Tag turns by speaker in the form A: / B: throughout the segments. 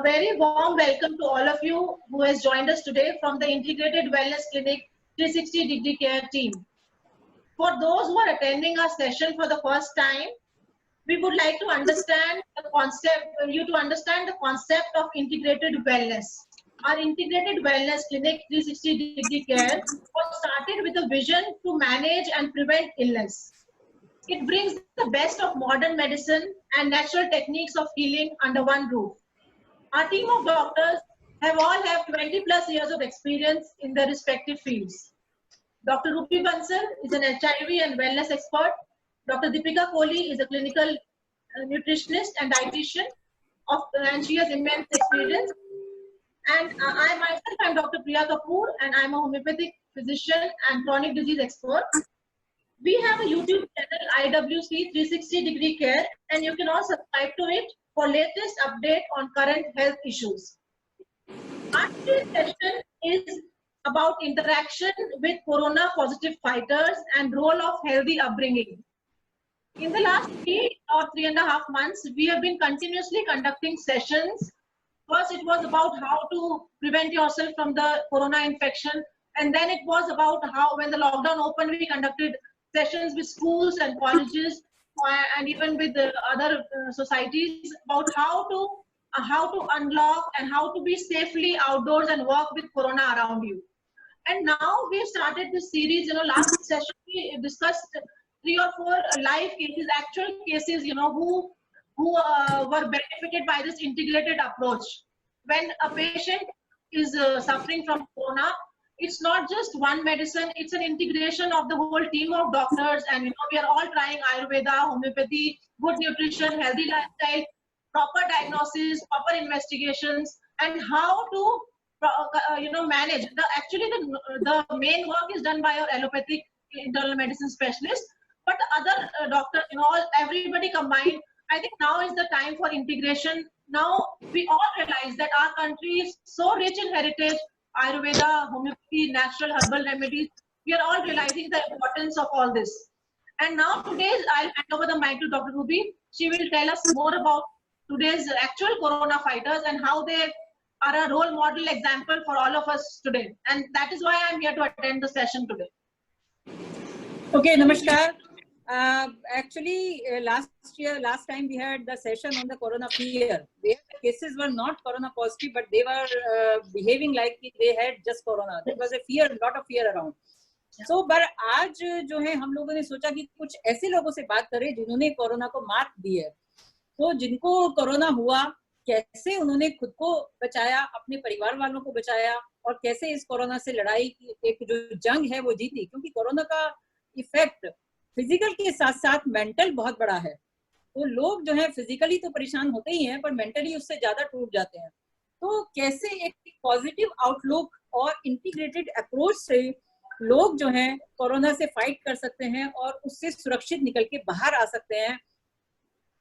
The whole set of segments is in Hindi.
A: very warm welcome to all of you who has joined us today from the Integrated Wellness Clinic 360 Degree Care team. For those who are attending our session for the first time, we would like to understand the concept of integrated wellness. Our Integrated Wellness Clinic 360 Degree Care was started with a vision to manage and prevent illness. It brings the best of modern medicine and natural techniques of healing under one roof. Our team of doctors all have 20 plus years of experience in their respective fields. Dr. Rupi Bansal is an HIV and wellness expert. Dr. Deepika Kohli is a clinical nutritionist and dietitian, and she has immense experience. And I myself am Dr. Priya Kapoor, and I'm a homeopathic physician and chronic disease expert. We have a YouTube channel, IWC 360 Degree Care, and you can all subscribe to it for latest update on current health issues. Our today's session is about interaction with corona positive fighters and role of healthy upbringing. In the last 3.5 months, we have been continuously conducting sessions. First, it was about how to prevent yourself from the corona infection, and then it was about how, when the lockdown opened, we conducted sessions with schools and colleges and even with the other societies about how to unlock and how to be safely outdoors and work with corona around you. And now we've started this series. Last session we discussed 3 or 4 live cases, actual cases, who were benefited by this integrated approach. When a patient is suffering from corona, it's not just one medicine, it's an integration of the whole team of doctors, and we are all trying Ayurveda, homeopathy, good nutrition, healthy lifestyle, proper diagnosis, proper investigations, and how to manage. The main work is done by our allopathic internal medicine specialist, but the other doctors, everybody combined. I think now is the time for integration. Now we all realize that our country is so rich in heritage, Ayurveda, homeopathy, natural herbal remedies. We are all realizing the importance of all this. And now today, I'll hand over the mic to Dr. Ruby. She will tell us more about today's actual corona fighters and how they are a role model example for all of us today. And that is why I'm here to attend the session today.
B: Okay, namaskar. Actually, last time we had the session on the corona fear. The cases were not corona positive, but they were behaving like they had just corona. There was a lot of fear around. So, but आज जो है हम लोगों ने सोचा कि कुछ ऐसे लोगों से बात करें जिन्होंने कोरोना को मात दी है. तो जिनको कोरोना हुआ, कैसे उन्होंने खुद को बचाया, अपने परिवार वालों को बचाया, और कैसे इस कोरोना से लड़ाई की एक जो जंग है वो जीती. क्योंकि कोरोना का इफेक्ट फिजिकल के साथ साथ मेंटल बहुत बड़ा है. तो लोग जो है फिजिकली तो परेशान होते ही हैं, पर मेंटली उससे ज्यादा टूट जाते हैं. तो कैसे एक पॉजिटिव आउटलुक और इंटीग्रेटेड अप्रोच से लोग जो हैं कोरोना से फाइट कर सकते हैं और उससे सुरक्षित निकल के बाहर आ सकते हैं.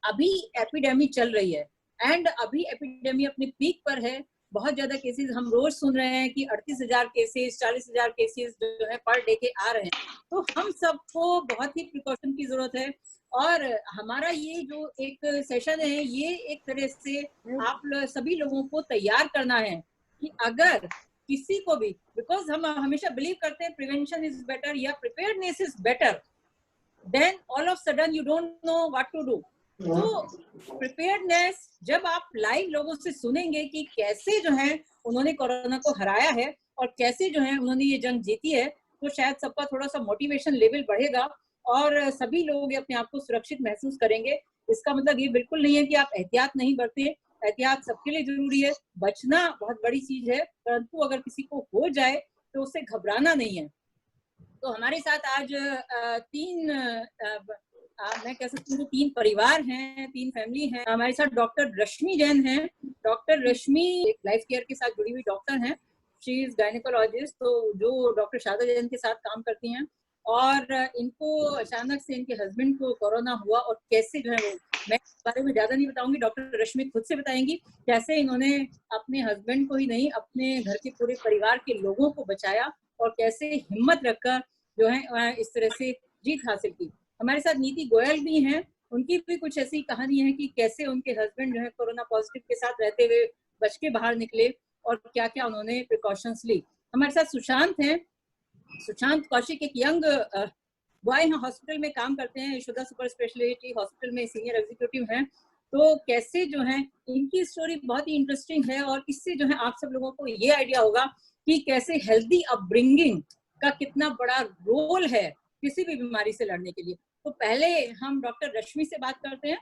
B: अभी एपिडेमी चल रही है एंड अभी एपिडेमी अपने पीक पर है. बहुत ज्यादा केसेस हम रोज सुन रहे हैं कि 38,000 केसेस, 40,000 केसेस जो है पर डे के आ रहे हैं. तो हम सबको बहुत ही प्रिकॉशन की जरूरत है. और हमारा ये जो एक सेशन है, ये एक तरह से आप सभी लोगों को तैयार करना है कि अगर किसी को भी, बिकॉज हम हमेशा बिलीव करते हैं प्रिवेंशन इज बेटर या preparedness is better, then all of sudden you don't know what to do. तो प्रिपेयर्डनेस जब आप लाइव लोगों से सुनेंगे कि कैसे जो है उन्होंने कोरोना को हराया है और कैसे जो है उन्होंने ये जंग जीती है, तो शायद सबका थोड़ा सा मोटिवेशन लेवल बढ़ेगा और सभी लोग अपने आप को सुरक्षित महसूस करेंगे. इसका मतलब ये बिल्कुल नहीं है कि आप एहतियात नहीं बरतें. एहतियात सबके लिए जरूरी है. बचना बहुत बड़ी चीज है, परंतु अगर किसी को हो जाए तो उससे घबराना नहीं है. तो हमारे साथ आज मैं कह सकती हूँ 3 परिवार हैं, 3 फैमिली हैं. हमारे साथ डॉक्टर रश्मि जैन हैं. डॉक्टर रश्मि एक लाइफ केयर के साथ जुड़ी हुई डॉक्टर हैं. शी इज गायनेकोलॉजिस्ट, तो जो डॉक्टर शारदा जैन के साथ काम करती हैं. और इनको अचानक से इनके हस्बैंड को कोरोना हुआ और कैसे जो है वो, मैं इस बारे में ज्यादा नहीं बताऊंगी, डॉक्टर रश्मि खुद से बताएंगी कैसे इन्होंने अपने हस्बैंड को ही नहीं अपने घर के पूरे परिवार के लोगों को बचाया और कैसे हिम्मत रखकर जो है इस तरह से जीत हासिल की. हमारे साथ नीति गोयल भी हैं. उनकी भी कुछ ऐसी कहानी है कि कैसे उनके हस्बैंड जो है कोरोना पॉजिटिव के साथ रहते हुए बच के बाहर निकले और क्या क्या उन्होंने प्रिकॉशंस ली। हमारे साथ सुशांत हैं। सुशांत कौशिक एक यंग बॉय हैं, हॉस्पिटल में काम करते हैं, यशोदा सुपर स्पेशलिटी हॉस्पिटल में सीनियर एग्जीक्यूटिव हैं। तो कैसे जो है इनकी स्टोरी बहुत ही इंटरेस्टिंग है और इससे जो है आप सब लोगों को ये आइडिया होगा कि कैसे हेल्दी अपब्रिंगिंग का कितना बड़ा रोल है किसी भी बीमारी से लड़ने के लिए। तो पहले हम डॉक्टर रश्मि से बात करते हैं।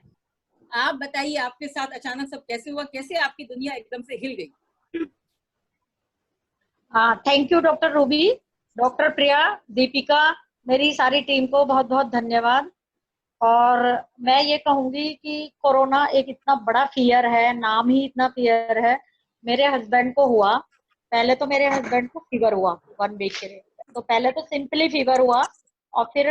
B: आप बताइए आपके साथ अचानक सब कैसे हुआ, कैसे आपकी दुनिया एकदम से हिल गई?
C: हाँ, thank you doctor Ruby, doctor Priya, Deepika, मेरी सारी टीम को बहुत बहुत धन्यवाद। और मैं ये कहूंगी कि कोरोना एक इतना बड़ा फियर है, नाम ही इतना फियर है। मेरे हस्बैंड को हुआ, पहले तो मेरे हस्बैंड को फीवर हुआ 1 वीक के लिए। तो पहले तो सिंपली फीवर हुआ और फिर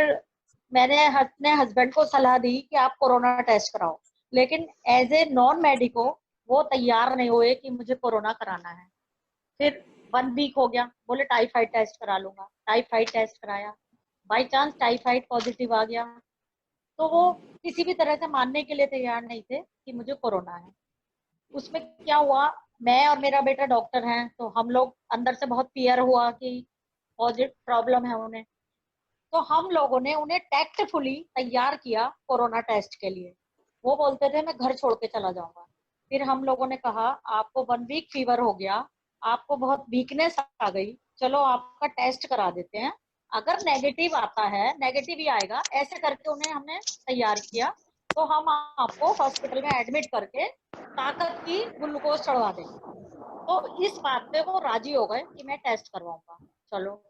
C: मैंने अपने हस्बैंड को सलाह दी कि आप कोरोना टेस्ट कराओ, लेकिन एज ए नॉन मेडिको वो तैयार नहीं हुए कि मुझे कोरोना कराना है। फिर 1 वीक हो गया, बोले टाइफाइड टेस्ट करा लूंगा। टाइफाइड टेस्ट कराया, बाई चांस टाइफाइड पॉजिटिव आ गया। तो वो किसी भी तरह से मानने के लिए तैयार नहीं थे कि मुझे कोरोना है। उसमें क्या हुआ, मैं और मेरा बेटा डॉक्टर हैं, तो हम लोग अंदर से बहुत फियर हुआ कि पॉजिटिव प्रॉब्लम है उन्हें। तो हम लोगों ने उन्हें टैक्टफुली तैयार किया कोरोना टेस्ट के लिए। वो बोलते थे मैं घर छोड़ के चला जाऊंगा। फिर हम लोगों ने कहा आपको 1 वीक फीवर हो गया, आपको बहुत वीकनेस आ गई, चलो आपका टेस्ट करा देते हैं, अगर नेगेटिव आता है, नेगेटिव ही आएगा, ऐसे करके उन्हें हमने तैयार किया। तो हम आपको हॉस्पिटल में एडमिट करके ताकत की ग्लूकोज चढ़वा देंगे। तो इस बात पे वो राजी हो गए कि मैं टेस्ट करवाऊंगा। चलो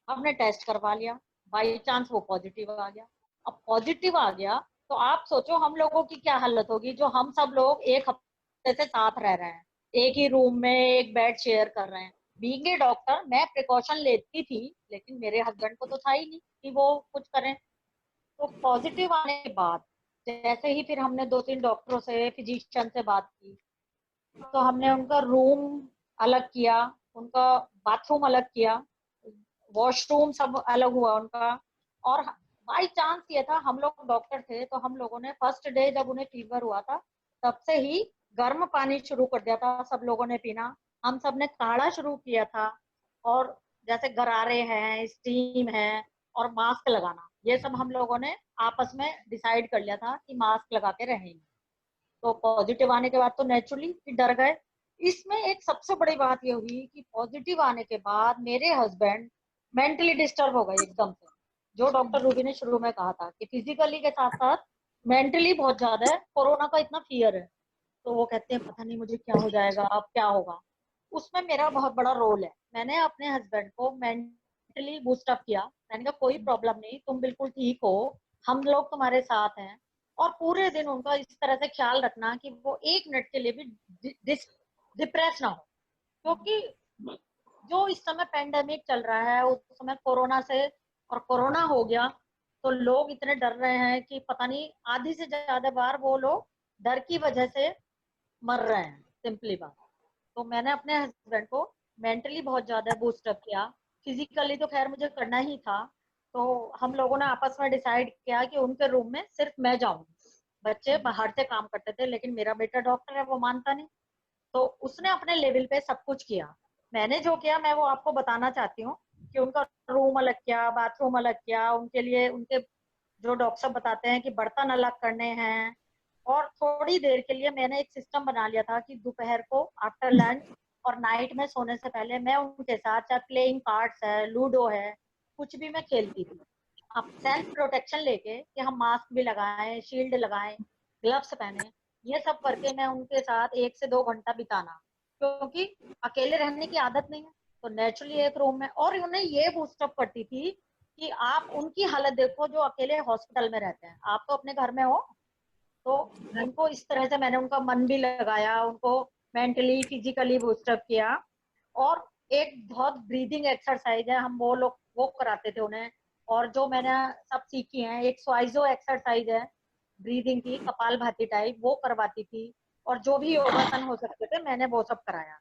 C: हमने टेस्ट करवा लिया, बाई चांस वो पॉजिटिव आ गया। अब पॉजिटिव आ गया तो आप सोचो हम लोगों की क्या हालत होगी, जो हम सब लोग 1 हफ्ते से साथ रह रहे हैं, एक ही रूम में एक बेड शेयर कर रहे हैं। बीइंग ए डॉक्टर मैं प्रिकॉशन लेती थी, लेकिन मेरे हस्बैंड को तो था ही नहीं कि वो कुछ करें। तो पॉजिटिव आने के बाद जैसे ही फिर हमने 2-3 डॉक्टरों से, फिजिशियन से बात की, तो हमने उनका रूम अलग किया, उनका बाथरूम अलग किया, वॉशरूम सब अलग हुआ उनका। और बाई चांस ये था, हम लोग डॉक्टर थे, तो हम लोगों ने फर्स्ट डे जब उन्हें फीवर हुआ था तब से ही गर्म पानी शुरू कर दिया था सब लोगों ने पीना। हम सब ने काढ़ा शुरू किया था, और जैसे गरारे हैं, स्टीम है, और मास्क लगाना, ये सब हम लोगों ने आपस में डिसाइड कर लिया था कि मास्क लगा के रहेंगे। तो पॉजिटिव आने के बाद तो नेचुरली डर गए। इसमें एक सबसे बड़ी बात ये हुई कि पॉजिटिव आने के बाद मेरे हस्बैंड मेंटली डिस्टर्ब हो गए एकदम से। जो डॉक्टर रूबी ने शुरू में कहा था कि फिजिकली के साथ साथ मेंटली बहुत ज्यादा है, कोरोना का इतना फियर है। तो वो कहते हैं पता नहीं मुझे क्या हो जाएगा, अब क्या होगा। उसमें मेरा बहुत बड़ा रोल है। मैंने अपने हस्बैंड को मेंटली बूस्ट अप किया। मैंने कहा कोई प्रॉब्लम नहीं, तुम बिल्कुल ठीक हो, हम लोग तुम्हारे साथ हैं। और पूरे दिन उनका इस तरह से ख्याल रखना कि वो 1 मिनट के लिए भी डिप्रेस ना हो, क्योंकि जो इस समय पेंडेमिक चल रहा है, उस समय कोरोना से, और कोरोना हो गया तो लोग इतने डर रहे हैं कि पता नहीं आधी से ज्यादा बार वो लोग डर की वजह से मर रहे हैं, सिंपली बात। तो मैंने अपने हस्बैंड को मेंटली बहुत ज्यादा बूस्ट अप किया। फिजिकली तो खैर मुझे करना ही था। तो हम लोगों ने आपस में डिसाइड किया कि उनके रूम में सिर्फ मैं जाऊंगी। बच्चे बाहर से काम करते थे, लेकिन मेरा बेटा डॉक्टर है, वो मानता नहीं। तो उसने अपने लेवल पे सब कुछ किया। मैंने जो किया मैं वो आपको बताना चाहती हूँ कि उनका रूम अलग किया, बाथरूम अलग किया, उनके लिए उनके जो डॉक्टर साहब बताते हैं कि बर्तन अलग करने हैं। और थोड़ी देर के लिए मैंने एक सिस्टम बना लिया था कि दोपहर को आफ्टर लंच और नाइट में सोने से पहले मैं उनके साथ, चाहे प्लेइंग कार्ड्स है, लूडो है, कुछ भी मैं खेलती थी। अब सेल्फ प्रोटेक्शन लेके कि हम मास्क भी लगाएं, शील्ड लगाएं, ग्लव्स पहने, ये सब करके मैं उनके साथ 1 से 2 घंटा बिताना, क्योंकि अकेले रहने की आदत नहीं है। तो नेचुरली एक रूम में, और उन्हें ये बूस्टअप करती थी कि आप उनकी हालत देखो जो अकेले हॉस्पिटल में रहते हैं, आप तो अपने घर में हो। तो उनको इस तरह से मैंने उनका मन भी लगाया, उनको मेंटली फिजिकली बूस्टअप किया। और एक बहुत ब्रीदिंग एक्सरसाइज है, हम वो लोग वो कराते थे उन्हें। और जो मैंने सब सीखी है, एक स्वाइजो एक्सरसाइज है ब्रीदिंग की, कपाल भाती टाइप, वो करवाती थी। और जो भी योगासन हो सकते थे मैंने वो सब कराया।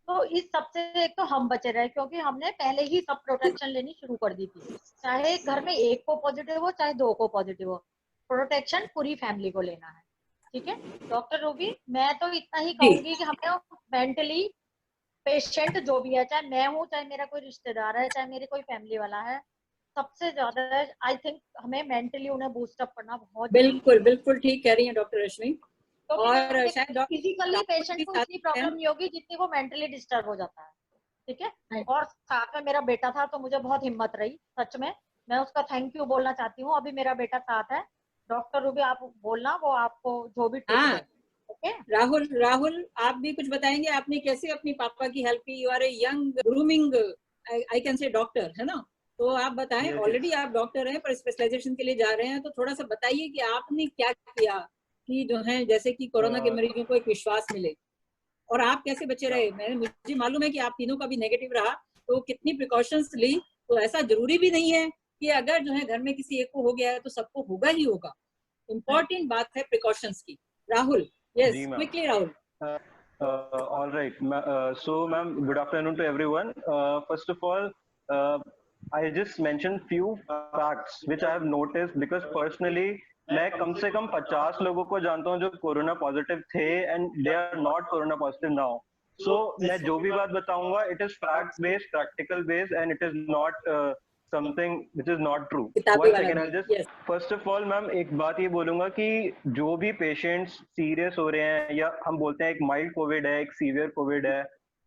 C: तो इस सबसे एक तो हम बचे रहे, क्योंकि हमने पहले ही सब प्रोटेक्शन लेनी शुरू कर दी थी। चाहे घर में एक को पॉजिटिव हो, चाहे 2 को पॉजिटिव हो, प्रोटेक्शन पूरी फैमिली को लेना है। ठीक है डॉक्टर रूबी, मैं तो इतना ही
B: जी
C: कहूंगी कि हमें मेंटली पेशेंट जो भी है, चाहे मैं हूँ, चाहे मेरा कोई रिश्तेदार है, चाहे मेरी कोई फैमिली वाला है, सबसे ज्यादा आई थिंक हमें मेंटली उन्हें बूस्ट अप करना बहुत जरूरी
B: बिल्कुल बिल्कुल ठीक कह रही हैं डॉक्टर रश्मि।
C: है, क्योंकि
B: और
C: देखो
B: शायद डॉक्टर
C: फिजिकली
B: डॉक्टर
C: पेशेंट
B: भी
C: को
B: साथ
C: इतनी
B: हैं।
C: प्रॉब्लम नहीं होगी जितनी वो मेंटली डिस्टर्ब हो जाता है। ठीक है,
A: Right.
C: और साथ में मेरा बेटा था तो मुझे बहुत हिम्मत रही, सच में मैं उसका थैंक यू बोलना चाहती हूँ। अभी मेरा बेटा साथ है, डॉक्टर रूबी आप बोलना, वो आपको जो भी टिप
B: हाँ
C: दे। ओके
B: राहुल, राहुल आप भी कुछ बताएंगे, आपने कैसे अपनी पापा की हेल्प की? You are a young grooming I can say doctor, है ना? तो आप बताएं,
D: Yes,
B: ऑलरेडी
D: yes.
B: आप डॉक्टर हैं पर स्पेशलाइजेशन के लिए जा रहे हैं, तो थोड़ा सा बताइए कि आपने क्या किया कि जो है जैसे कि कोरोना के मरीजों को एक विश्वास मिले, और आप कैसे बचे रहे? मुझे मालूम है कि आप तीनों का भी नेगेटिव रहा, तो कितनी प्रिकॉशंस ली? तो ऐसा जरूरी भी नहीं है कि अगर जो है घर में किसी एक को हो गया है तो सबको होगा ही होगा। इम्पोर्टेंट बात है प्रिकॉशंस की। Rahul,
D: ji
B: yes
D: ma'am.
B: Quickly Rahul.
D: All right. So, ma'am, good afternoon to everyone. First of all, I just mentioned few facts which I have noticed because personally, मैं कम से कम 50 लोगों को जानता हूँ जो कोरोना पॉजिटिव थे and they are not corona positive now. So, मैं जो भी बात बताऊंगा, it is fact based, practical based, and it is not something which is not true.
B: किताबी
D: One
B: वाला
D: second,
B: नहीं,
D: I'll just
B: yes
D: first of all ma'am एक बात ये बोलूंगा कि जो भी पेशेंट्स सीरियस हो रहे हैं या हम बोलते हैं एक माइल्ड कोविड है, एक सीवियर कोविड है,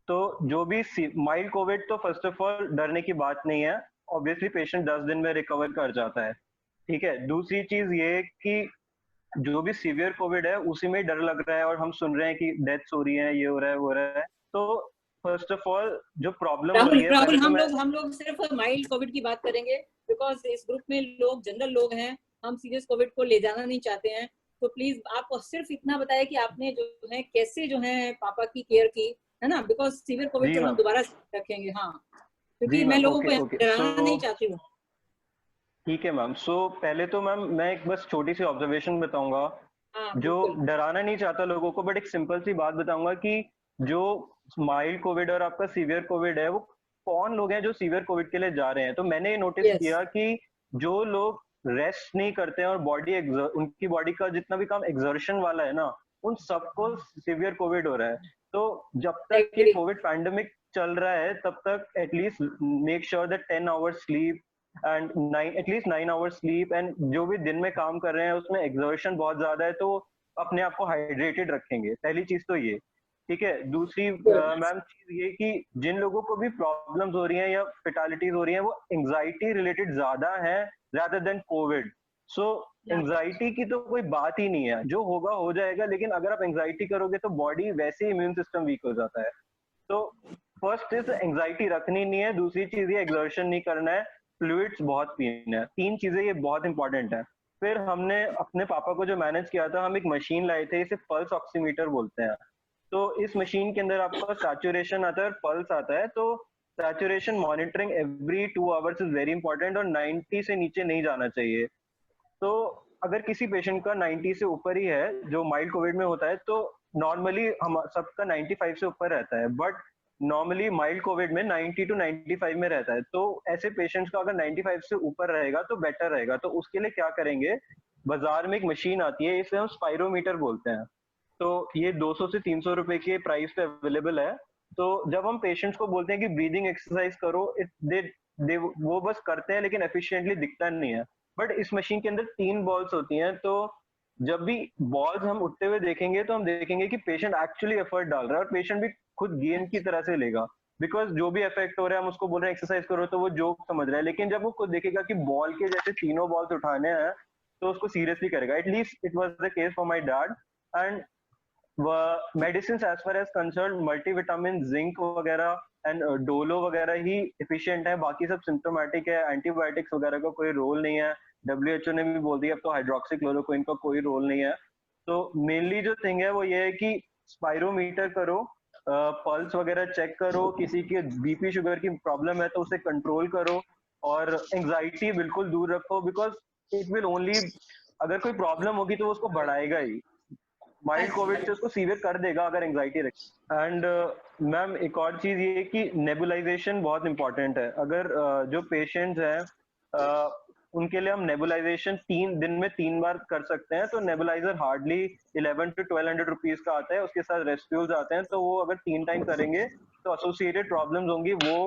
D: तो जो भी माइल्ड कोविड तो फर्स्ट ऑफ ऑल डरने की बात नहीं है, ऑब्वियसली पेशेंट 10 दिन में रिकवर कर जाता है, ठीक है। दूसरी चीज ये कि जो भी सीवियर कोविड है उसी में डर लग रहा है और हम सुन रहे हैं कि डेथ्स हो रही है, ये हो रहा है, वो हो रहा है, तो फर्स्ट ऑफ ऑल जो प्रॉब्लम हो
B: राहुल,
D: रही है
B: राहुल
D: पहले तो
B: हम लोग सिर्फ माइल्ड कोविड की बात करेंगे, बिकॉज इस ग्रुप में लोग जनरल लोग हैं, हम सीरियस कोविड को ले जाना नहीं चाहते हैं। तो प्लीज आप सिर्फ इतना बताएं कि आपने जो है कैसे जो है पापा की केयर की, है ना? बिकॉज सीवियर कोविड
D: जी
B: तो हम
D: मैम,
B: दोबारा रखेंगे, हाँ, क्योंकि
D: जी
B: मैं
D: मैम,
B: लोगों
D: ओके
B: को
D: ओके,
B: डराना नहीं
D: सो
B: चाहती हूँ।
D: ठीक है मैम। सो पहले तो मैम मैं एक बस छोटी सी ऑब्जर्वेशन बताऊंगा,
B: हाँ
D: जो
B: बिल्कुल,
D: डराना नहीं चाहता लोगों को, बट एक सिंपल सी बात बताऊंगा कि जो माइल्ड कोविड और आपका सीवियर कोविड है वो कौन लोग हैं जो सीवियर कोविड के लिए जा रहे हैं। तो मैंने ये नोटिस
B: यस
D: किया कि जो लोग रेस्ट नहीं करते हैं और उनकी बॉडी का जितना भी काम एक्सर्शन वाला है ना, उन सबको सीवियर कोविड हो रहा है। तो जब तक ये
B: एग्री,
D: कोविड पैंडेमिक चल रहा है तब तक at least make sure that 10 hours sleep and at least 9 hours sleep, and जो भी दिन में काम कर रहे हैं उसमें एक्सर्शन बहुत ज्यादा है तो अपने आप को हाइड्रेटेड रखेंगे, पहली चीज तो ये, ठीक है। दूसरी
B: गुड,
D: मैम चीज ये कि जिन लोगों को भी प्रॉब्लम्स हो रही हैं या फेटालिटीज हो रही हैं वो एंजाइटी रिलेटेड ज्यादा है rather देन कोविड। सो एंजाइटी की तो कोई बात ही नहीं है, जो होगा हो जाएगा, लेकिन अगर आप एंजाइटी करोगे तो बॉडी वैसे ही इम्यून सिस्टम वीक हो जाता है। तो फर्स्ट इज एंजाइटी रखनी नहीं है, दूसरी चीज ये एक्सर्शन नहीं करना है, फ्लूइड्स बहुत पीना है, तीन चीजें ये बहुत इंपॉर्टेंट है। फिर हमने अपने पापा को जो मैनेज किया था, हम एक मशीन लाए थे, इसे पल्स ऑक्सीमीटर बोलते हैं। तो इस मशीन के अंदर आपका सैचुरेशन आता है और पल्स आता है, तो saturation monitoring every 2 hours is very important और 90 से नीचे नहीं जाना चाहिए। तो अगर किसी पेशेंट का 90 से ऊपर ही है जो माइल्ड कोविड में होता है, तो नॉर्मली हम सबका 95 से ऊपर रहता है, बट नॉर्मली माइल्ड कोविड में 90 टू 95 में रहता है। तो ऐसे पेशेंट्स का अगर 95 से ऊपर रहेगा तो बेटर रहेगा। तो उसके लिए क्या करेंगे, बाजार में एक मशीन आती है, इसे हम स्पाइरोमीटर बोलते हैं। तो ये 200 से 300 रुपए के प्राइस पे अवेलेबल है। तो जब हम पेशेंट्स को बोलते हैं कि ब्रीदिंग एक्सरसाइज करो, दे वो बस करते हैं लेकिन एफिशिएंटली दिखता नहीं है। बट इस मशीन के अंदर 3 बॉल्स होती हैं, तो जब भी बॉल्स हम उठते हुए देखेंगे तो हम देखेंगे कि पेशेंट एक्चुअली एफर्ट डाल रहा है और पेशेंट भी खुद गेम की तरह से लेगा, बिकॉज जो भी इफेक्ट हो रहा है हम उसको बोल रहे हैं एक्सरसाइज करो तो वो जोक समझ रहा है, लेकिन जब वो खुद देखेगा कि बॉल के जैसे तीनों बॉल्स उठाने हैं तो उसको सीरियसली करेगा। At least it was the case for my dad. And medicine as far as concern multivitamin, zinc वगैरह एंड डोलो वगैरह ही एफिशिएंट है, बाकी सब सिम्टोमेटिक है, एंटीबायोटिक्स वगैरह का कोई रोल नहीं है। WHO ने भी बोल दिया अब तो हाइड्रोक्सीक्लोरोक्विन का कोई रोल नहीं है। तो मेनली जो थिंग है वो ये है कि स्पाइरोमीटर करो, पल्स वगैरह चेक करो, किसी के बीपी शुगर की प्रॉब्लम है तो उसे कंट्रोल करो, और एंजाइटी बिल्कुल दूर रखो, बिकॉज इट विल ओनली, अगर कोई प्रॉब्लम होगी तो वो उसको बढ़ाएगा ही, माइल्ड कोविड से उसको सीवियर कर देगा अगर एंजाइटी रखे। एंड मैम एक और चीज ये कि नेबुलाइजेशन बहुत इंपॉर्टेंट है। अगर जो पेशेंट्स हैं उनके लिए हम नेबुलाइजेशन 3 दिन में 3 बार कर सकते हैं। तो नेबुलाइजर हार्डली 1100 to 1200 रुपीज का आता है, उसके साथ रेस्ट्यूल्स आते हैं, तो वो अगर 3 टाइम करेंगे तो एसोसिएटेड प्रॉब्लम्स होंगी वो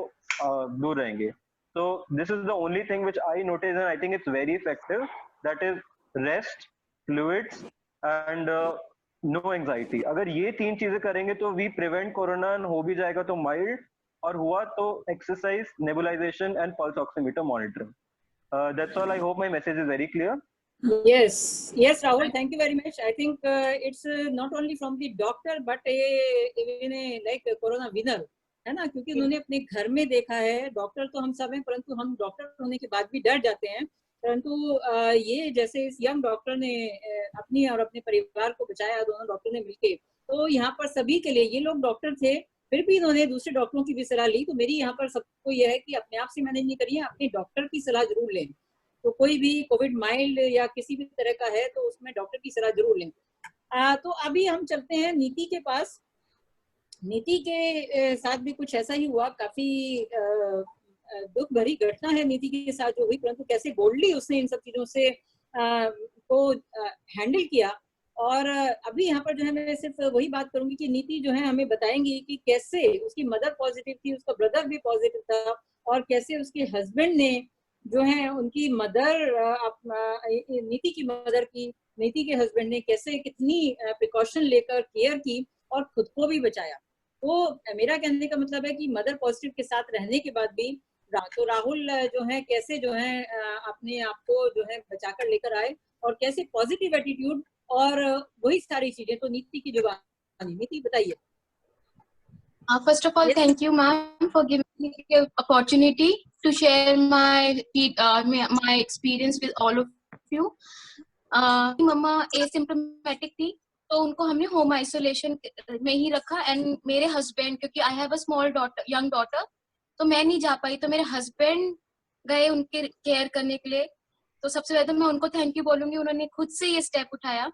D: दूर रहेंगे। So this is the only thing which I notice and I think it's very effective, that is rest, fluids and no anxiety। अगर ये 3 चीजें करेंगे तो we prevent कोरोना, हो भी जाएगा तो mild, और हुआ तो exercise, nebulization and pulse oximeter monitoring। That's all. I hope my message is very clear.
B: Yes, Rahul, thank you very much. I think it's not only from the doctor but even like corona winner, है ना, क्योंकि उन्होंने अपने घर में देखा है। डॉक्टर तो हम सब हैं, परंतु हम डॉक्टर होने के बाद भी डर जाते हैं, परंतु ये जैसे इस यंग डॉक्टर ने अपनी और अपने परिवार को बचाया, दोनों डॉक्टर ने मिलके, तो यहाँ पर सभी के लिए, ये लोग डॉक्टर थे फिर भी इन्होंने दूसरे डॉक्टरों की भी सलाह ली। तो मेरी यहाँ पर सबको यह है कि अपने आप से मैनेज नहीं करिए, अपने डॉक्टर की सलाह जरूर लें। तो कोई भी कोविड माइल्ड या किसी भी तरह का है तो उसमें डॉक्टर की सलाह जरूर लें। तो अभी हम चलते हैं नीति के पास। नीति के साथ भी कुछ ऐसा ही हुआ, काफी दुख भरी घटना है नीति के साथ जो हुई, परंतु कैसे बोल्डली उसने इन सब चीजों से को हैंडल किया। और अभी यहाँ पर जो है मैं सिर्फ वही बात करूंगी कि नीति जो है हमें बताएंगी कि कैसे उसकी मदर पॉजिटिव थी, उसका ब्रदर भी पॉजिटिव था, और कैसे उसके हस्बैंड ने जो है उनकी मदर, नीति की मदर की, नीति के हस्बैंड ने कैसे कितनी प्रिकॉशन लेकर केयर की और खुद को भी बचाया। तो मेरा कहने का मतलब है कि मदर पॉजिटिव के साथ रहने के बाद भी तो राहुल जो है कैसे जो है अपने आप को जो है बचाकर लेकर आए, और कैसे पॉजिटिव एटीट्यूड और वही सारी चीजें। तो नीति की जुबानी, नीति बताइए।
E: First of all, thank you, ma'am, for giving me the opportunity to share my experience with all of you. Mama asymptomatic थी, तो उनको हमने होम आइसोलेशन में ही रखा। एंड मेरे हस्बैंड, क्योंकि I have a small daughter, young daughter, तो मैं नहीं जा पाई, तो मेरे हस्बैंड गए उनके केयर करने के लिए। तो सबसे पहले मैं उनको थैंक यू बोलूंगी, उन्होंने खुद से ये स्टेप उठाया।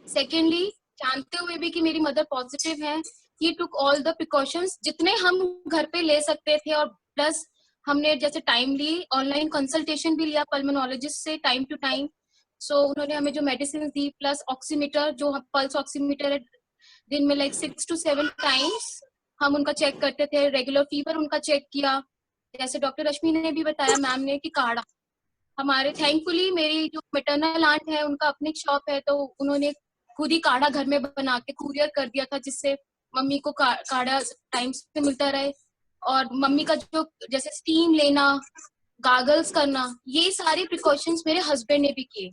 E: सेकेंडली, जानते हुए भी कि मेरी मदर पॉजिटिव है, he took all the precautions जितने हम घर पे ले सकते थे, और प्लस हमने जैसे टाइमली ऑनलाइन कंसल्टेशन भी लिया पल्मोनोलॉजिस्ट से टाइम टू टाइम। सो उन्होंने हमें जो मेडिसिन दी, प्लस ऑक्सीमीटर, जो पल्स ऑक्सीमीटर दिन में लाइक 6 to 7 टाइम्स हम उनका चेक करते थे। रेगुलर फीवर उनका चेक किया, जैसे डॉक्टर रश्मि ने भी बताया मैम ने कि काढ़ा, हमारे थैंकफुली मेरी जो मैटरनल आंट है उनका अपनी शॉप है, तो उन्होंने खुद ही काढ़ा घर में बना के कुरियर कर दिया था, जिससे मम्मी को काढ़ा टाइम से मिलता रहे। और मम्मी का जो जैसे स्टीम लेना, गागल्स करना, ये सारी प्रिकॉशंस मेरे हस्बैंड ने भी किए।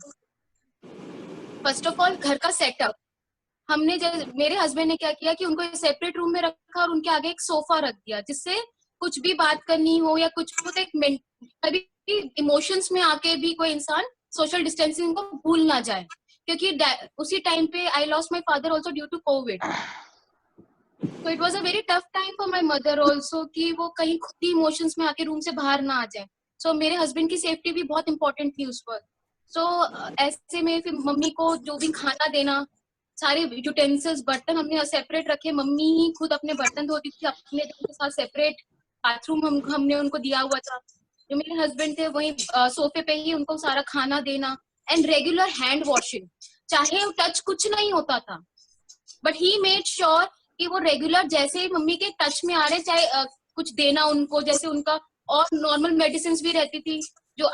E: फर्स्ट ऑफ ऑल घर का सेटअप हमने, मेरे हस्बैंड ने क्या किया कि उनको सेपरेट रूम में रखा और उनके आगे एक सोफा रख दिया, जिससे कुछ भी बात करनी हो या कुछ हो तो एक कभी इमोशंस में आके भी कोई इंसान सोशल डिस्टेंसिंग को भूल ना जाए, क्योंकि उसी टाइम पे I lost my father also due to Covid. So it was a very tough time for my mother also, कि वो कहीं खुद ही इमोशंस में आके रूम से बाहर ना आ जाए। So मेरे हस्बैंड की सेफ्टी भी बहुत इंपॉर्टेंट थी उस पर। So ऐसे में फिर मम्मी को जो भी खाना देना, सारे यूटेंसिल्स, बर्तन हमने सेपरेट रखे। मम्मी ही खुद अपने बर्तन धोती थी, अपने के साथ सेपरेट बाथरूम हमने उनको दिया हुआ था। जो मेरे हस्बैंड थे वही सोफे पे ही उनको सारा खाना देना, एंड रेगुलर हैंड वॉशिंग, चाहे टच कुछ नहीं होता था, बट ही मेड श्योर कि वो रेगुलर जैसे मम्मी के टच में आ रहे, चाहे कुछ देना उनको, जैसे उनका और नॉर्मल मेडिसिन भी रहती थी, जो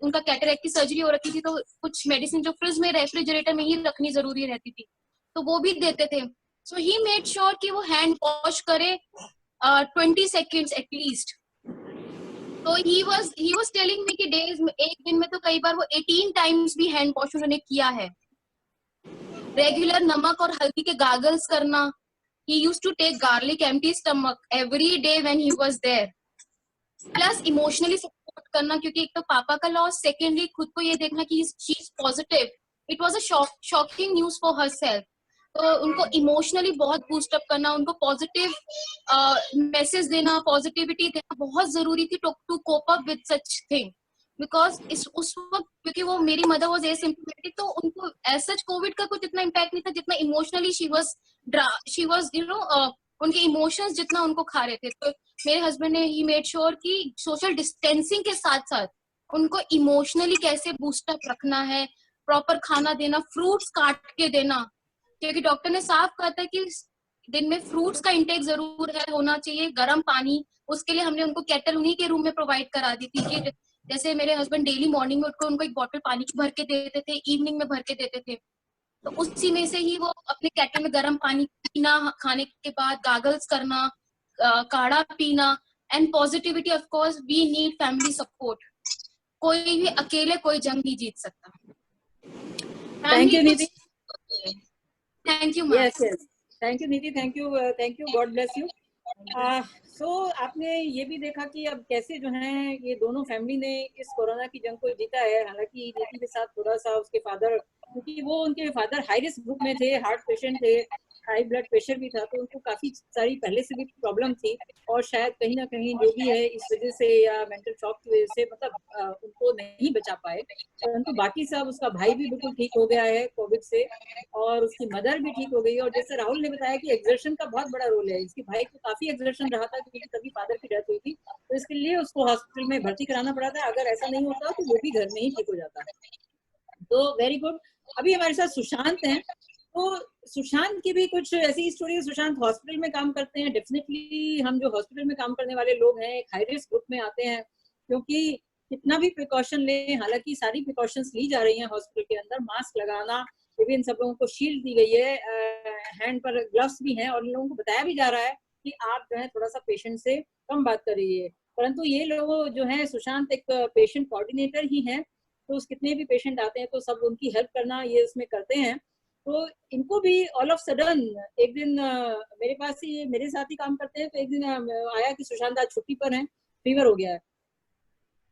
E: उनका कैटरेक्ट की सर्जरी हो रखी थी, तो कुछ मेडिसिन जो फ्रिज में रेफ्रिजरेटर में ही रखनी जरूरी रहती थी, तो वो भी देते थे। सो ही मेड श्योर कि वो हैंड वॉश करे 20 सेकेंड्स एटलीस्ट। तो ही वाज टेलिंग मी कि डेज में, एक दिन में तो कई बार वो 18 टाइम्स भी हैंड वॉश उन्होंने किया है। रेगुलर नमक और हल्दी के गागल्स करना, he used to take garlic empty stomach every day when he was there, plus emotionally support करना, क्योंकि एक तो पापा का लॉस, सेकेंडली खुद को ये देखना कि she is positive, it was a shocking news for herself। तो उनको इमोशनली बहुत बूस्ट अप करना, उनको पॉजिटिव मैसेज देना, पॉजिटिविटी देना बहुत जरूरी थी to cope up with such thing, because उस वक्त क्योंकि वो मेरी मदर वाज एसिम्प्टोमेटिक, तो उनको एज सच कोविड का कुछ इतना इम्पैक्ट नहीं था जितना emotionally she was you know उनके इमोशंस जितना उनको खा रहे थे। तो मेरे हस्बैंड ने ही मेड श्योर कि सोशल डिस्टेंसिंग के साथ साथ उनको इमोशनली कैसे बूस्टअप रखना है, प्रॉपर खाना देना, फ्रूट्स काट के देना, क्योंकि डॉक्टर ने साफ कहा था कि दिन में फ्रूट्स का इंटेक जरूर है, होना चाहिए, गर्म पानी। उसके लिए हमने उनको केटल उन्हीं के रूम में प्रोवाइड करा दी थी कि जैसे मेरे हस्बैंड डेली मॉर्निंग में उठकर उनको एक बॉटल पानी की भर के देते थे, इवनिंग में भर के देते थे, तो उसी में से ही वो अपने केटल में गर्म पानी पीना, खाने के बाद गागल्स करना, काढ़ा पीना। And positivity, of course we need family support. कोई भी अकेले कोई जंग नहीं जीत सकता।
B: Thank you Nidhi.
E: Thank you ma'am.
B: Yes yes, thank you Nidhi, thank you, God bless you. So आपने ये भी देखा कि अब कैसे जो है ये दोनों फैमिली ने इस कोरोना की जंग को जीता है। हालांकि निधि के साथ थोड़ा सा उसके फादर, क्योंकि वो उनके फादर हाई रिस्क ग्रुप में थे, हार्ट पेशेंट थे, हाई ब्लड प्रेशर भी था, तो उनको काफी सारी पहले से भी प्रॉब्लम थी, और शायद कहीं ना कहीं जो भी है इस वजह से या मेंटल शॉक की वजह से मतलब उनको नहीं बचा पाए। परंतु बाकी सब, उसका भाई भी बिल्कुल ठीक हो गया है कोविड से, और उसकी मदर भी ठीक हो गई। और जैसे राहुल ने बताया कि एक्सर्शन का बहुत बड़ा रोल है, इसके भाई को काफी एक्सर्शन रहा था क्योंकि तभी फादर की डेथ हुई थी, तो इसके लिए उसको हॉस्पिटल में भर्ती कराना पड़ा था। अगर ऐसा नहीं होता तो वो भी घर में ही ठीक हो जाता। तो वेरी गुड। अभी हमारे साथ सुशांत हैं, तो सुशांत की भी कुछ ऐसी स्टोरी है। सुशांत हॉस्पिटल में काम करते हैं। डेफिनेटली हम जो हॉस्पिटल में काम करने वाले लोग हैं, एक हाई रिस्क ग्रुप में आते हैं, क्योंकि कितना भी प्रिकॉशन लें, हालांकि सारी प्रिकॉशंस ली जा रही हैं हॉस्पिटल के अंदर, मास्क लगाना, विभिन्न सब लोगों को शील्ड दी गई है, हैंड पर ग्लव्स भी हैं, और इन लोगों को बताया भी जा रहा है कि आप जो है थोड़ा सा पेशेंट से कम बात करिए। परंतु ये लोग जो है, सुशांत एक पेशेंट कोऑर्डिनेटर ही है, तो उस कितने भी पेशेंट आते हैं तो सब उनकी हेल्प करना ये उसमें करते हैं। तो इनको भी ऑल ऑफ सडन एक दिन मेरे पास ही, मेरे साथ ही काम करते हैं, तो एक दिन आया कि सुशांत आज छुट्टी पर है, फीवर हो गया है।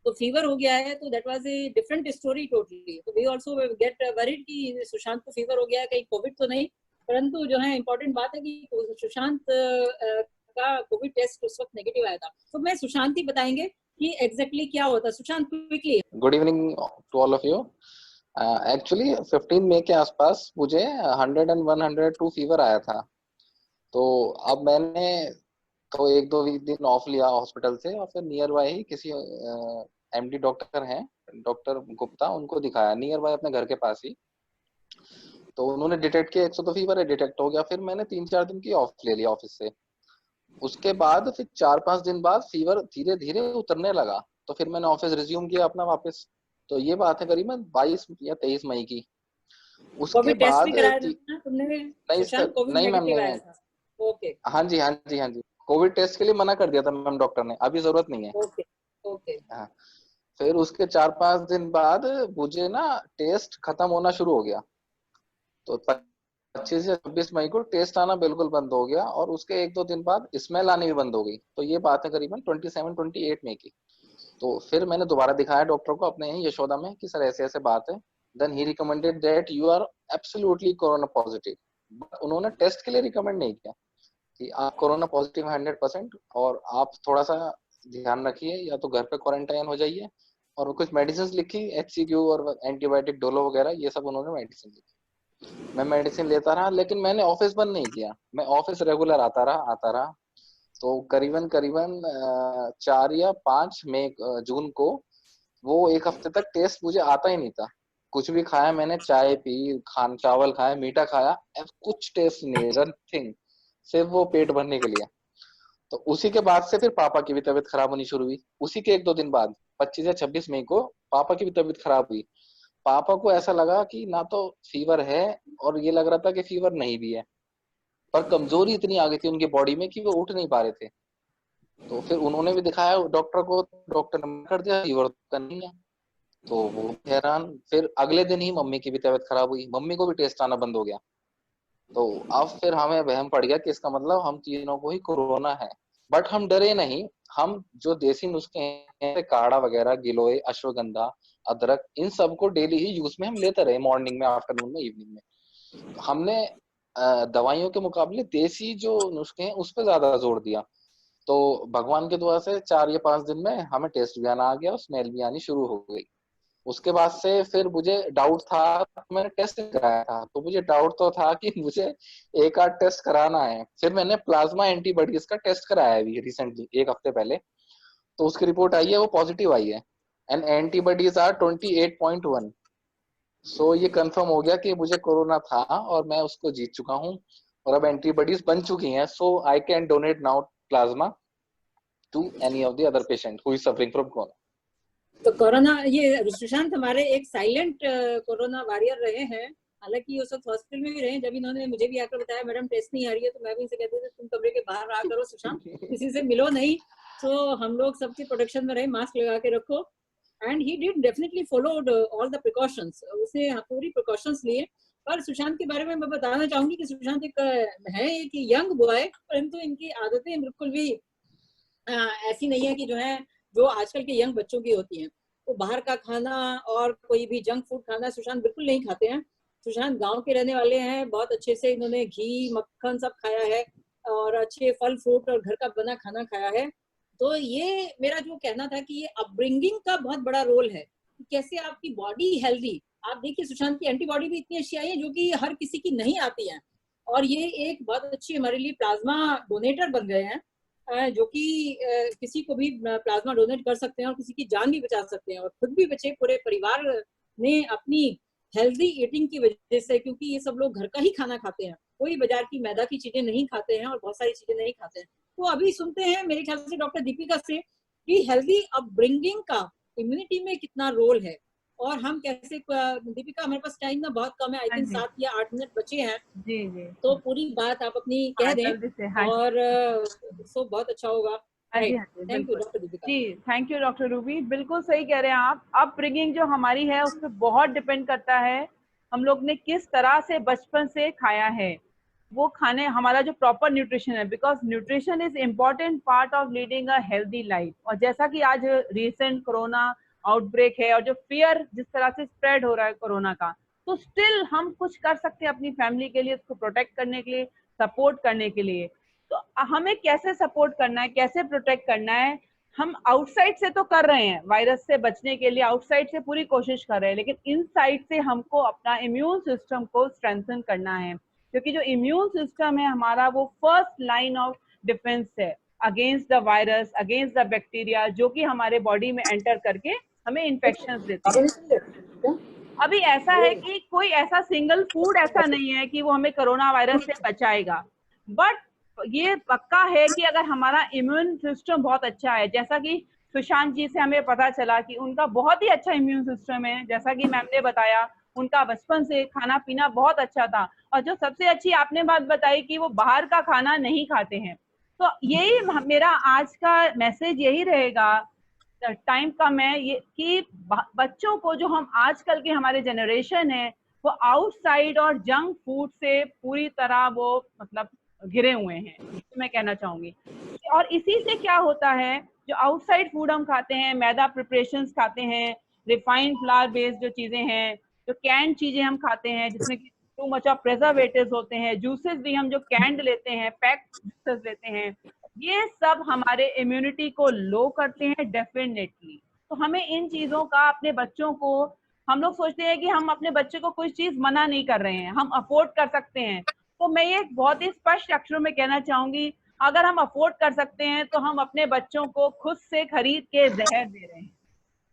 B: तो फीवर हो गया है, तो that was a different story totally. तो वी आल्सो गेट वरीड कि सुशांत को फीवर हो गया है, कहीं कोविड तो नहीं। परंतु जो है इम्पोर्टेंट बात है कि सुशांत का कोविड टेस्ट उस वक्त नेगेटिव आया था। तो मैं सुशांत ही बताएंगे कि एग्जैक्टली क्या होता है। Sushant quickly.
F: Good evening to all of you. Actually 15 मई के आसपास मुझे 100 and 102 फीवर आया था। तो अब मैंने तो एक दो दिन ऑफ लिया हॉस्पिटल से, और फिर नियर बाय ही किसी एमडी डॉक्टर हैं, डॉक्टर गुप्ता, उनको दिखाया नियर बाय अपने घर के पास ही। तो उन्होंने डिटेक्ट किया 100 तो फीवर है, डिटेक्ट हो गया। फिर मैंने 3-4 दिन की ऑफ ले लिया ऑफिस से। उसके बाद फिर 4-5 दिन बाद फीवर धीरे धीरे उतरने लगा, तो फिर मैंने ऑफिस रिज्यूम किया अपना वापस। तो ये बात है करीबन 22 या 23 मई की। उसके बाद नहीं मैम, नहीं।
B: ओके,
F: हाँ जी हाँ जी हाँ जी, कोविड टेस्ट के लिए मना कर दिया था मैम डॉक्टर ने, अभी जरूरत नहीं है।
B: Okay okay.
F: हाँ, फिर उसके 4-5 दिन बाद मुझे ना टेस्ट खत्म होना शुरू हो गया। तो 25 या 26 मई को टेस्ट आना बिल्कुल बंद हो गया, और उसके 1-2 दिन बाद स्मेल आनी भी बंद हो गई। तो ये बात है करीबन 27-28 मई की। तो फिर मैंने दोबारा दिखाया डॉक्टर को अपने यहीं यशोदा में कि सर ऐसे ऐसे बात है। Then he recommended that you are absolutely corona positive. But उन्होंने टेस्ट के लिए रिकमेंड नहीं किया कि आप कोरोना पॉजिटिव 100%, और आप थोड़ा सा ध्यान रखिए, या तो घर पे क्वारंटाइन हो जाइए। और कुछ मेडिसिन लिखी, HCQ और एंटीबायोटिक डोलो वगैरह, ये सब उन्होंने मेडिसिन लिखी। मैं मेडिसिन लेता रहा, लेकिन मैंने ऑफिस बंद नहीं किया, मैं ऑफिस रेगुलर आता रहा। तो करीबन 4 या 5 मई जून को वो एक हफ्ते तक टेस्ट मुझे आता ही नहीं था। कुछ भी खाया मैंने, चाय पी, चावल खाया, मीठा खाया, कुछ टेस्ट नहीं, नथिंग, सिर्फ वो पेट भरने के लिए। तो उसी के बाद से फिर पापा की भी तबीयत खराब होनी शुरू हुई। उसी के 1-2 दिन बाद 25 या 26 मई को पापा की भी तबीयत खराब हुई। पापा को ऐसा लगा कि ना तो फीवर है, और ये लग रहा था कि फीवर नहीं भी है, पर कमजोरी इतनी आ गई थी उनकी बॉडी में कि वो उठ नहीं पा रहे थे। तो फिर उन्होंने भी दिखाया डॉक्टर को, डॉक्टर ने कर दिया फीवर तो नहीं है। तो वो हैरान। फिर अगले दिन ही मम्मी की भी तबीयत खराब हुई, मम्मी को भी टेस्ट आना बंद हो गया। तो अब फिर हमें वहम पड़ गया कि इसका मतलब हम तीनों को ही कोरोना है। बट हम डरे नहीं। हम जो देसी नुस्खे हैं, काढ़ा वगैरह, गिलोय, अश्वगंधा, अदरक, इन सबको डेली ही यूज में हम लेते रहे, मॉर्निंग में, आफ्टरनून में, इवनिंग में। हमने दवाइयों के मुकाबले देसी जो नुस्खे हैं उस पर ज्यादा जोर दिया। तो भगवान की दुआ से 4 या 5 दिन में हमें टेस्ट भी आना आ गया, स्मेल भी आनी शुरू हो गई। उसके बाद से फिर मुझे डाउट था, मैंने टेस्ट कराया था, तो मुझे डाउट तो था कि मुझे एक आध टेस्ट कराना है। फिर मैंने प्लाज्मा एंटीबॉडीज का टेस्ट कराया अभी रिसेंटली, 1 हफ्ते पहले। तो उसकी रिपोर्ट आई है, वो पॉजिटिव आई है। And antibodies are 28.1। सो ये कंफर्म हो गया कि मुझे कोरोना था और मैं उसको जीत चुका हूँ और अब एंटीबॉडीज बन चुकी हैं। So I can donate now plasma to any of the other patient who is suffering from corona.
B: तो कोरोना, ये सुशांत हमारे एक साइलेंट कोरोना वॉरियर रहे हैं, हालांकि उस वक्त हॉस्पिटल में भी रहे। जब इन्होंने मुझे भी आकर बताया मैडम टेस्ट नहीं आ रही है, तो मैं भी इनसे कहती थी तुम कमरे के बाहर रहा करो सुशांत, किसी से मिलो नहीं। तो हम लोग सबकी प्रोटेक्शन में रहे, मास्क लगा के रखो। And he did definitely followed all the precautions, उसने पूरी प्रिकॉशंस लिए। पर सुशांत के बारे में मैं बताना चाहूंगी कि सुशांत एक है एक यंग बॉय, परंतु इनकी आदतें बिल्कुल भी ऐसी नहीं है कि जो आजकल के यंग बच्चों की होती हैं। तो बाहर का खाना और कोई भी जंक फूड खाना सुशांत बिल्कुल नहीं खाते हैं। सुशांत गांव के रहने वाले हैं, बहुत अच्छे से इन्होंने घी मक्खन सब खाया है और अच्छे फल फ्रूट और घर का बना खाना खाया है। तो ये मेरा जो कहना था कि ये अपब्रिंगिंग का बहुत बड़ा रोल है, कैसे आपकी बॉडी हेल्दी। आप देखिए सुशांत की एंटीबॉडी भी इतनी अच्छी आई है जो कि हर किसी की नहीं आती है, और ये एक बहुत अच्छी हमारे लिए प्लाज्मा डोनेटर बन गए हैं, जो कि किसी को भी प्लाज्मा डोनेट कर सकते हैं और किसी की जान भी बचा सकते हैं, और खुद भी बचे, पूरे परिवार ने अपनी हेल्दी ईटिंग की वजह से, क्योंकि ये सब लोग घर का ही खाना खाते हैं, कोई बाजार की मैदा की चीजें नहीं खाते हैं और बहुत सारी चीजें नहीं खाते हैं। तो अभी सुनते हैं मेरे ख्याल से डॉक्टर दीपिका से कि हेल्दी अपब्रिंगिंग का इम्यूनिटी में कितना रोल है, और हम कैसे। दीपिका हमारे पास टाइम ना बहुत कम है, आई थिंक 7 या 8 मिनट बचे हैं।
G: जी जी,
B: तो पूरी बात आप अपनी कह दें और सो बहुत अच्छा होगा। Thank you doctor Deepika.
G: Ji thank you doctor Ruby, बिल्कुल सही कह रहे हैं आप। अपब्रिंगिंग जो हमारी है उस पर बहुत डिपेंड करता है हम लोग ने किस तरह से बचपन से खाया है, वो खाने हमारा जो प्रॉपर न्यूट्रिशन है, because nutrition is important part of leading a healthy life. और जैसा कि आज रिसेंट कोरोना आउटब्रेक है और जो फियर जिस तरह से स्प्रेड हो रहा है कोरोना का, तो स्टिल हम कुछ कर सकते हैं अपनी फैमिली के लिए, उसको प्रोटेक्ट करने के लिए, सपोर्ट करने के लिए। तो हमें कैसे सपोर्ट करना है, कैसे प्रोटेक्ट करना है? हम आउटसाइड से तो कर रहे हैं, वायरस से बचने के लिए आउटसाइड से पूरी कोशिश कर रहे हैं, लेकिन इनसाइड से हमको अपना इम्यून सिस्टम को स्ट्रेंथन करना है, क्योंकि जो इम्यून सिस्टम है हमारा वो फर्स्ट लाइन ऑफ डिफेंस है against the virus, against the bacteria, जो कि हमारे बॉडी में एंटर करके हमें इन्फेक्शन देते हैं। अभी ऐसा है कि कोई ऐसा सिंगल फूड ऐसा नहीं है कि वो हमें कोरोना वायरस से बचाएगा, बट ये पक्का है कि अगर हमारा इम्यून सिस्टम बहुत अच्छा है, जैसा कि सुशांत जी से हमें पता चला कि उनका बहुत ही अच्छा इम्यून सिस्टम है, जैसा कि मैम ने बताया उनका बचपन से खाना पीना बहुत अच्छा था, और जो सबसे अच्छी आपने बात बताई कि वो बाहर का खाना नहीं खाते हैं। तो यही मेरा आज का मैसेज यही रहेगा, टाइम कम है ये, कि बच्चों को, जो हम आजकल के हमारे जनरेशन है, वो आउटसाइड और जंक फूड से पूरी तरह वो मतलब घिरे हुए हैं, तो मैं कहना चाहूंगी। और इसी से क्या होता है, जो आउटसाइड फूड हम खाते हैं, मैदा प्रिपरेशंस खाते हैं, रिफाइंड फ्लावर बेस्ड जो चीजें हैं, जो कैंड चीजें हम खाते हैं जिसमें कि टू मच ऑफ प्रिजर्वेटिव्स होते हैं, जूसेस भी हम जो कैंड लेते हैं, पैक जूसेस लेते हैं, ये सब हमारे इम्यूनिटी को लो करते हैं डेफिनेटली। तो हमें इन चीजों का अपने बच्चों को, हम लोग सोचते हैं कि हम अपने बच्चे को कोई चीज मना नहीं कर रहे हैं, हम अफोर्ड कर सकते हैं। तो मैं ये बहुत ही स्पष्ट अक्षरों में कहना चाहूंगी, अगर हम अफोर्ड कर सकते हैं तो हम अपने बच्चों को खुद से खरीद के जहर दे रहे हैं,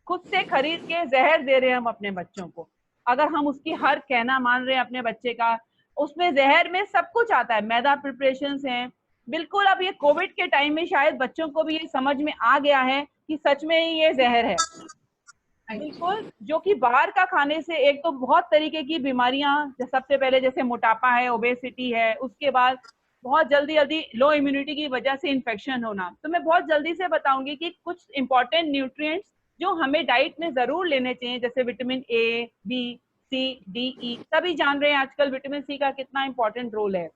G: खुद से खरीद के जहर दे रहे हैं हम अपने बच्चों को। अगर हम उसकी हर कहना मान रहे हैं अपने बच्चे का, उसमें जहर में सब कुछ आता है, मैदा प्रिपरेशंस हैं, बिल्कुल। अब ये कोविड के टाइम में शायद बच्चों को भी ये समझ में आ गया है कि सच में ही ये जहर है, बिल्कुल। जो कि बाहर का खाने से एक तो बहुत तरीके की बीमारियां, सबसे पहले जैसे मोटापा है, ओबेसिटी है, उसके बाद बहुत जल्दी जल्दी लो इम्यूनिटी की वजह से इन्फेक्शन होना। तो मैं बहुत जल्दी से बताऊंगी कि कुछ इंपॉर्टेंट न्यूट्रिएंट्स जो हमें डाइट में जरूर लेने चाहिए, जैसे vitamin A, B, C, D, E. सभी जान रहे हैं आजकल विटामिन सी का कितना इंपॉर्टेंट रोल है,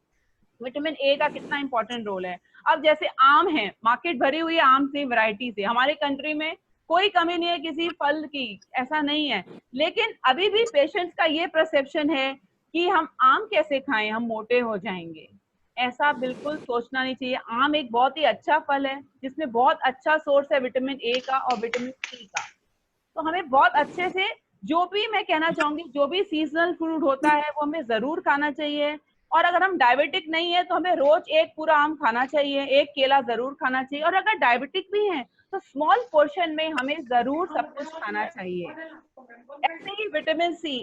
G: विटामिन ए का कितना इंपॉर्टेंट रोल है। अब जैसे आम है, मार्केट भरी हुई है आम से, वैरायटी से, हमारे कंट्री में कोई कमी नहीं है किसी फल की, ऐसा नहीं है। लेकिन अभी भी पेशेंट्स का ये परसेप्शन है कि हम आम कैसे खाएं, हम मोटे हो जाएंगे। ऐसा बिल्कुल सोचना नहीं चाहिए। आम एक बहुत ही अच्छा फल है जिसमें बहुत अच्छा सोर्स है विटामिन ए का और विटामिन सी का। तो हमें बहुत अच्छे से, जो भी मैं कहना चाहूंगी, जो भी सीजनल फ्रूट होता है वो हमें जरूर खाना चाहिए। और अगर हम डायबिटिक नहीं है तो हमें रोज एक पूरा आम खाना चाहिए, एक केला जरूर खाना चाहिए, और अगर डायबिटिक भी है तो स्मॉल पोर्शन में हमें जरूर सब कुछ खाना चाहिए। ऐसे ही विटामिन सी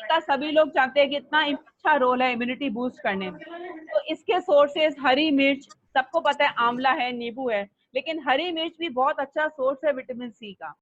G: का सभी लोग जानते हैं कि इतना अच्छा रोल है इम्यूनिटी बूस्ट करने में। तो इसके सोर्सेस हरी मिर्च, सबको पता है आंवला है, नींबू है, लेकिन हरी मिर्च भी बहुत अच्छा सोर्स है विटामिन सी का।